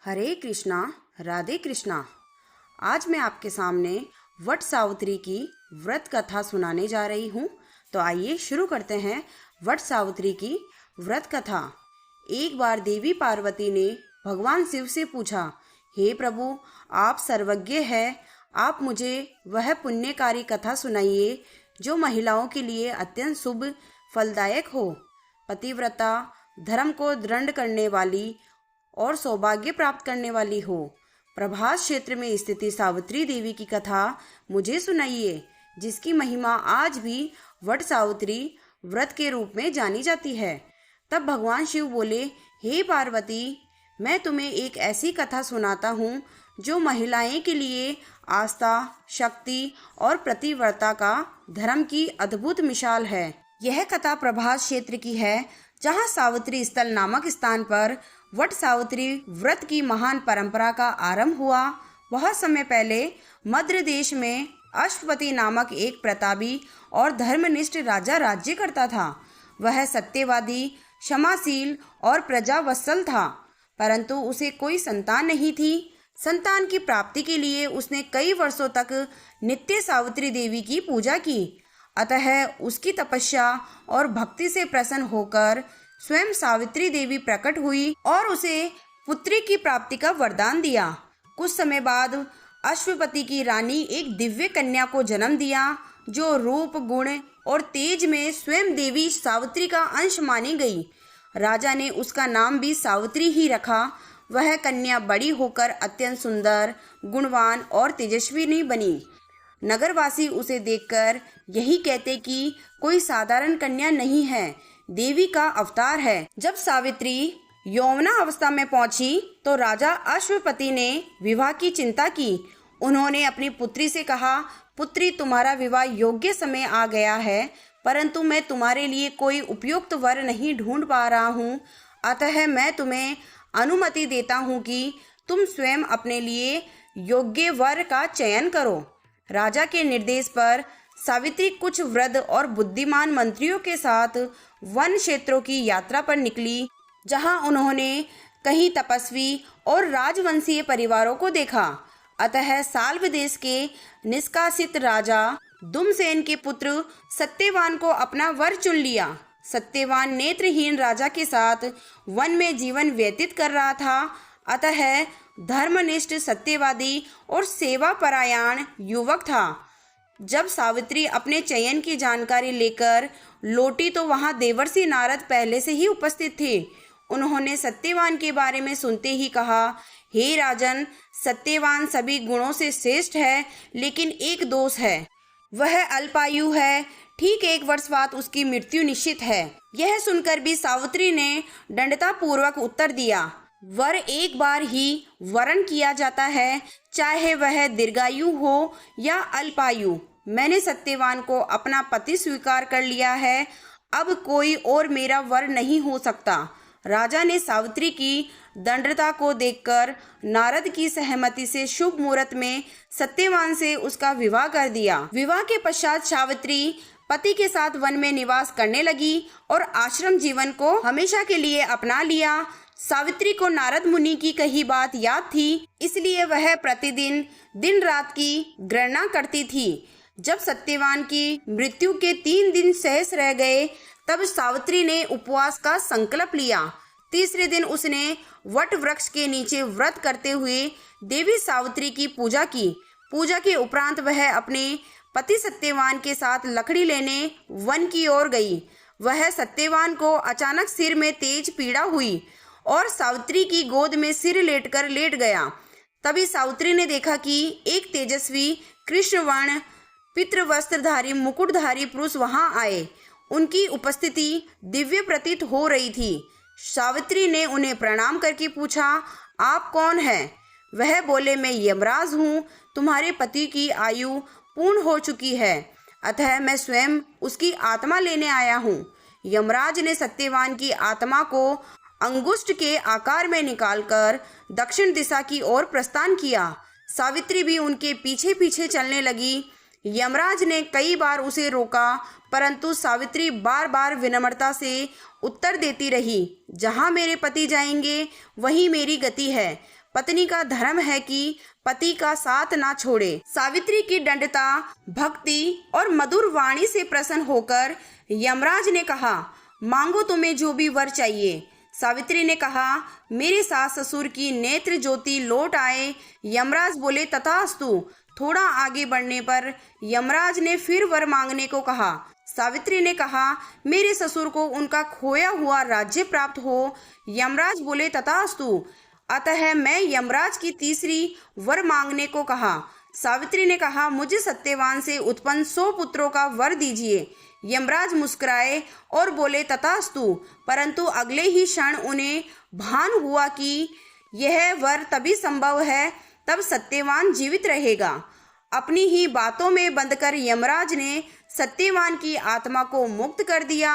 हरे कृष्णा, राधे कृष्णा। आज मैं आपके सामने वट सावित्री की व्रत कथा सुनाने जा रही हूँ। तो आइए शुरू करते हैं वट सावित्री की व्रत कथा। एक बार देवी पार्वती ने भगवान शिव से पूछा, हे प्रभु, आप सर्वज्ञ हैं, आप मुझे वह पुण्यकारी कथा सुनाइए जो महिलाओं के लिए अत्यंत शुभ फलदायक हो, पतिव्रता, धर्म को दृढ़ करने वाली और सौभाग्य प्राप्त करने वाली हो। प्रभास क्षेत्र में स्थित सावित्री देवी की कथा मुझे सुनाइए, जिसकी महिमा आज भी वट सावित्री व्रत के रूप में जानी जाती है। तब भगवान शिव बोले, हे पार्वती, मैं तुम्हें एक ऐसी कथा सुनाता हूँ जो महिलाएं के लिए आस्था, शक्ति और प्रतिव्रता का धर्म की अद्भुत मिसाल है। यह कथा प्रभास क्षेत्र की है, जहाँ सावित्री स्थल नामक स्थान पर वट सावित्री व्रत की महान परंपरा का आरंभ हुआ। बहुत समय पहले मद्र देश में अश्वपति नामक एक प्रतापी और धर्मनिष्ठ राजा राज्य करता था। वह सत्यवादी, क्षमाशील और प्रजावत्सल था, परंतु उसे कोई संतान नहीं थी। संतान की प्राप्ति के लिए उसने कई वर्षों तक नित्य सावित्री देवी की पूजा की। अतः उसकी तपस्या और भक्ति से प्रसन्न होकर स्वयं सावित्री देवी प्रकट हुई और उसे पुत्री की प्राप्ति का वरदान दिया। कुछ समय बाद अश्वपति की रानी एक दिव्य कन्या को जन्म दिया, जो रूप, गुण और तेज में स्वयं देवी सावित्री का अंश मानी गई। राजा ने उसका नाम भी सावित्री ही रखा। वह कन्या बड़ी होकर अत्यंत सुंदर, गुणवान और तेजस्विनी बनी। नगरवासी उसे देखकर यही कहते कि कोई साधारण कन्या नहीं है, देवी का अवतार है। जब सावित्री यौवना अवस्था में पहुंची तो राजा अश्वपति ने विवाह की चिंता की। उन्होंने अपनी पुत्री से कहा, पुत्री, तुम्हारा विवाह योग्य समय आ गया है, परंतु मैं तुम्हारे लिए कोई उपयुक्त वर नहीं ढूंढ पा रहा हूँ। अतः मैं तुम्हें अनुमति देता हूँ कि तुम स्वयं अपने लिए योग्य वर का चयन करो। राजा के निर्देश पर सावित्री कुछ वृद्ध और बुद्धिमान मंत्रियों के साथ वन क्षेत्रों की यात्रा पर निकली, जहां उन्होंने कई तपस्वी और राजवंशीय परिवारों को देखा। अतः साल्व देश के निष्कासित राजा दुमसेन के पुत्र सत्यवान को अपना वर चुन लिया। सत्यवान नेत्रहीन राजा के साथ वन में जीवन व्यतीत कर रहा था। अतः धर्मनिष्ठ, सत्यवादी और सेवापरायण युवक था। जब सावित्री अपने चयन की जानकारी लेकर लौटी तो वहां देवर्षि नारद पहले से ही उपस्थित थे। उन्होंने सत्यवान के बारे में सुनते ही कहा, हे राजन, सत्यवान सभी गुणों से श्रेष्ठ है, लेकिन एक दोष है, वह अल्पायु है। ठीक 1 वर्ष बाद उसकी मृत्यु निश्चित है। यह सुनकर भी सावित्री ने दृढ़ता पूर्वक उत्तर दिया, वर एक बार ही वरण किया जाता है, चाहे वह दीर्घायु हो या अल्पायु। मैंने सत्यवान को अपना पति स्वीकार कर लिया है, अब कोई और मेरा वर नहीं हो सकता। राजा ने सावित्री की दृढ़ता को देखकर नारद की सहमति से शुभ मुहूर्त में सत्यवान से उसका विवाह कर दिया। विवाह के पश्चात सावित्री पति के साथ वन में निवास करने लगी और आश्रम जीवन को हमेशा के लिए अपना लिया। सावित्री को नारद मुनि की कही बात याद थी, इसलिए वह प्रतिदिन दिन रात की गणना करती थी। जब सत्यवान की मृत्यु के 3 दिन शेष रह गए, तब सावित्री ने उपवास का संकल्प लिया। तीसरे दिन उसने वट वृक्ष के नीचे व्रत करते हुए देवी सावित्री की पूजा की। पूजा के उपरांत वह अपने पति सत्यवान के साथ लकड़ी लेने वन की ओर गई। वह सत्यवान को अचानक सिर में तेज पीड़ा हुई और सावित्री की गोद में सिर लेटकर लेट गया। तभी सावित्री ने देखा कि एक तेजस्वी कृष्णवर्ण पितृवस्त्रधारी मुकुटधारी पुरुष वहां आए। उनकी उपस्थिति दिव्य प्रतीत हो रही थी। सावित्री ने उन्हें प्रणाम करके पूछा, आप कौन हैं? वह बोले, मैं यमराज हूँ, तुम्हारे पति की आयु पूर्ण हो चुकी है, अतः मैं स्वयं उसकी आत्मा लेने आया हूँ। यमराज ने सत्यवान की आत्मा को अंगुष्ठ के आकार में निकालकर दक्षिण दिशा की ओर प्रस्थान किया। सावित्री भी उनके पीछे पीछे चलने लगी। यमराज ने कई बार उसे रोका, परंतु सावित्री बार बार विनम्रता से उत्तर देती रही, जहाँ मेरे पति जाएंगे वहीं मेरी गति है। पत्नी का धर्म है कि पति का साथ ना छोड़े। सावित्री की दृढ़ता, भक्ति और मधुर वाणी से प्रसन्न होकर यमराज ने कहा, मांगो तुम्हें जो भी वर चाहिए। सावित्री ने कहा, मेरे सास ससुर की नेत्र ज्योति लौट आए। यमराज बोले, तथास्तु। थोड़ा आगे बढ़ने पर यमराज ने फिर वर मांगने को कहा। सावित्री ने कहा, मेरे ससुर को उनका खोया हुआ राज्य प्राप्त हो। यमराज बोले, तथास्तु। अतः मैं यमराज की तीसरी वर मांगने को कहा। सावित्री ने कहा, मुझे सत्यवान से उत्पन्न 100 पुत्रों का वर दीजिए। यमराज मुस्कुराए और बोले, तथास्तु। परंतु अगले ही क्षण उन्हें भान हुआ कि यह वर तभी संभव है तब सत्यवान जीवित रहेगा। अपनी ही बातों में बंधकर यमराज ने सत्यवान की आत्मा को मुक्त कर दिया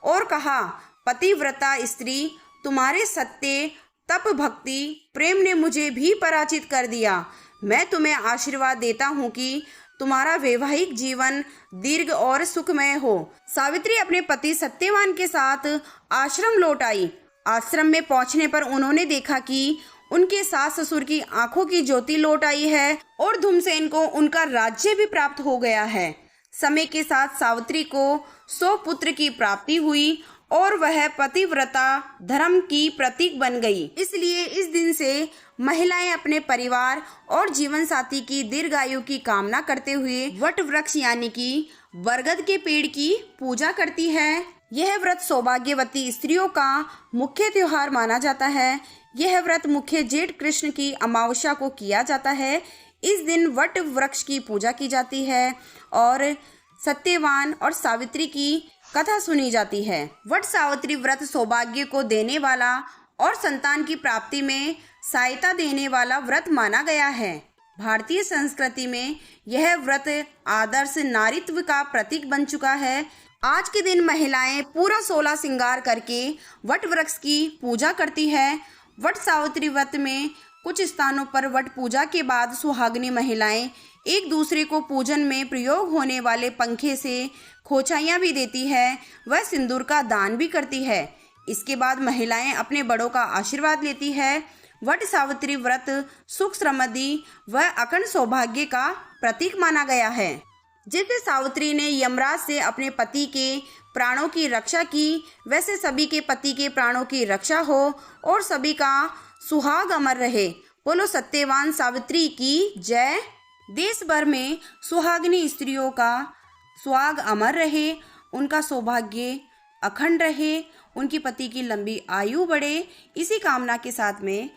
और कहा, पतिव्रता स्त्री, तुम्हारे सत्य, तप, भक्ति, प्रेम ने मुझे भी पराजित कर दिया। मैं तुम्हें आशीर्वाद देता हूँ कि तुम्हारा वैवाहिक जीवन दीर्घ और सुखमय हो। सावित्री अपने पति सत्यवान के साथ आश्रम लौट आई। आश्रम में पहुंचने पर उन्होंने देखा कि उनके सास ससुर की आंखों की ज्योति लौट आई है और धूमसेन को उनका राज्य भी प्राप्त हो गया है। समय के साथ सावित्री को 100 पुत्र की प्राप्ति हुई और वह पतिव्रता धर्म की प्रतीक बन गई। इसलिए इस दिन से महिलाएं अपने परिवार और जीवन साथी की दीर्घायु की कामना करते हुए वट वृक्ष यानी कि बरगद के पेड़ की पूजा करती है। यह व्रत सौभाग्यवती स्त्रियों का मुख्य त्योहार माना जाता है। यह व्रत मुख्य जेठ कृष्ण की अमावस्या को किया जाता है। इस दिन वट वृक्ष की पूजा की जाती है और सत्यवान और सावित्री की कथा सुनी जाती है। वट सावित्री व्रत सौभाग्य को देने वाला और संतान की प्राप्ति में सहायता देने वाला व्रत माना गया है। भारतीय संस्कृति में यह व्रत आदर्श नारीत्व का प्रतीक बन चुका है। आज के दिन महिलाएं पूरा 16 श्रृंगार करके वट वृक्ष की पूजा करती है। वट सावित्री व्रत में कुछ स्थानों पर वट पूजा के बाद सुहागिनी महिलाएं एक दूसरे को पूजन में प्रयोग होने वाले पंखे से खोचाइयाँ भी देती है। वह सिंदूर का दान भी करती है। इसके बाद महिलाएं अपने बड़ों का आशीर्वाद लेती है। वट सावित्री व्रत सुख, समृद्धि व अखंड सौभाग्य का प्रतीक माना गया है। जैसे सावित्री ने यमराज से अपने पति के प्राणों की रक्षा की, वैसे सभी के पति के प्राणों की रक्षा हो और सभी का सुहाग अमर रहे। बोलो सत्यवान सावित्री की जय। देश भर में सुहागिनी स्त्रियों का सुहाग अमर रहे, उनका सौभाग्य अखंड रहे, उनकी पति की लंबी आयु बढ़े। इसी कामना के साथ में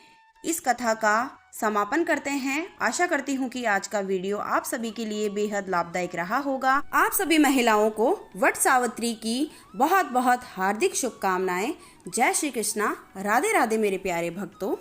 इस कथा का समापन करते हैं। आशा करती हूँ कि आज का वीडियो आप सभी के लिए बेहद लाभदायक रहा होगा। आप सभी महिलाओं को वट सावित्री की बहुत बहुत हार्दिक शुभकामनाएं। जय श्री कृष्णा। राधे राधे मेरे प्यारे भक्तों।